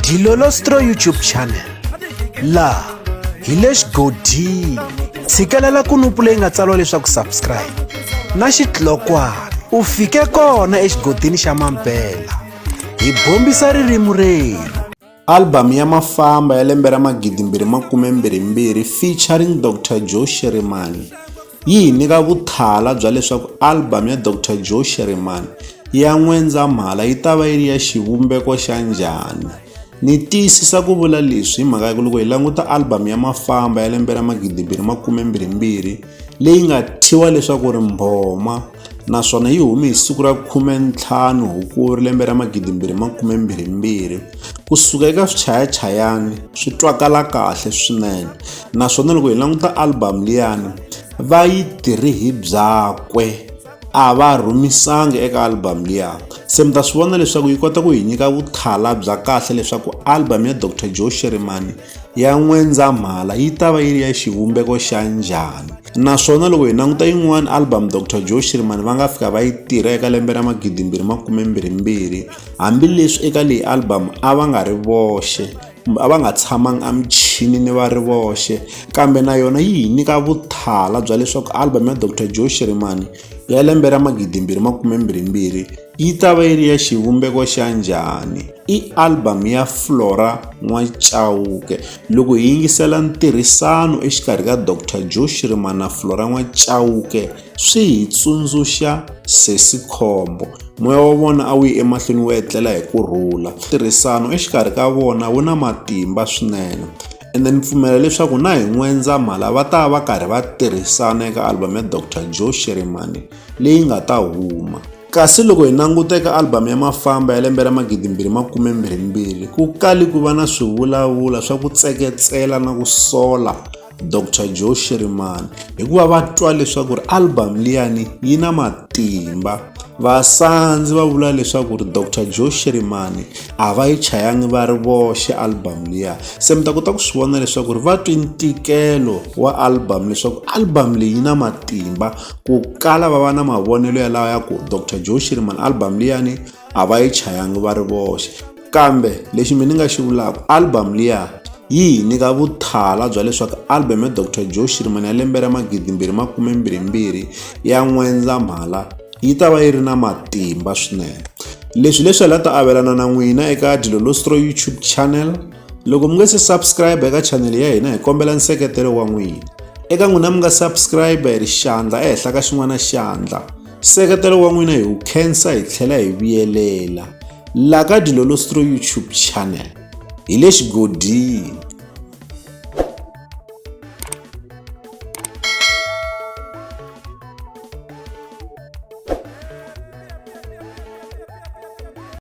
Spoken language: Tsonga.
Dilolostro YouTube channel laha hi le xigodini. Tshikelela kunupu leyi nga tsariwa leswaku subscribe na xitlokwana u fike kona exigodini xa Mampela. Hi bombisa ririmi rero. Album ya Mafamba ya lembe ra 2022 featuring Dr. Joe Shirimani yi nyika vuthala bya leswaku album ya Dr. Joe Shirimani ya N'wendzamhala yi ta va yi ri ya xivumbeko xa njhani. Ni tiyisisa ku vula leswi hi mhaka loko hi languta album ya Mafamba ya lembe ra 2022 leyi nga thiwa leswaku ri Mbhoma, naswona yi hume hi siku ra 15 Hukuri lembe ra 2022 kusuka eka swichayachayani swi twakala kahle swinene. Naswona loko hi languta album liyani va yi tirhi hi byakwe, a va rhumisanga eka album liya. Se mi ta swi vona leswaku yi kota ku hi nyika vuthala bya kahle leswaku album ya Dr. Joe Shirimani ya N'wendzamhala yi ta va yi ri ya xivumbeko xa njhani. Naswona loko hi languta yin'wana album Dr. Joe Shirimani va nga fika va yi tirha eka lembe ra 2022, hambileswi eka leyi album a va nga ri voxe, a va nga tshamanga amichinini va ri voxe, kambe na yona yi hi nyika vuthala bya leswaku album ya Dr. Joe Shirimani ya lembe ra 2022 yi ta va yi ri ya xivumbeko xa njhani. I album ya Flora N'wachauke. Loko hi yingisela ntirhisano exikarhi ka Dr. Joe Shirimani na Flora N'wachauke swi hi tsundzuxa Sesi Khombo. Moya wa vona a wu yi emahlweni wu etlela hi kurhula. Ntirhisano exikarhi ka vona wu na matimba swinene. And then pfumela leswaku na hi N'wendzamhala va ta va karhi va tirhisana eka album ya Dr. Joe Shirimani leyi nga ta huma. Kasi loko hi languta eka album ya Mafamba ya lembe ra 2022 ku kali ku va na swivulavula swa ku tseketsela na ku sola Dr. Joe Shirimani, hikuva va twa leswaku ri album liyani yi na matimba. Vasanzi va vula leswaku ri Dr. Joe Shirimani a va yi chayangi va ri voxe album liya. Se mi ta kota ku swi vona leswaku ri va twi ntikelo wa album leswaku album leyi yi na matimba, ku kala va va na mavonelo ya lawa ya ku Dr. Joe Shirimani album liyani a va yi chayangi va ri voxe. Kambe lexi mina ni nga xi vulaka, album liya yi nyika vuthala bya leswaku album ya Dr. Joe Shirimani ya lembe ra 2022 ya N'wendzamhala yi ta va yi ri na matimba swinene. Leswi hi la ta avelana na n'wina eka Dilolostro YouTube channel. Loko mi nga se subscribe eka channel ya hina hi kombela nseketelo wa n'wina. Eka n'wina mi nga subscribe hi ri xandla ehenhla ka xin'wana xandla. Nseketelo wa n'wina hi wu khensa hi tlhela hi vuyelela la ka Dilolostro YouTube channel. Hi le xigodini.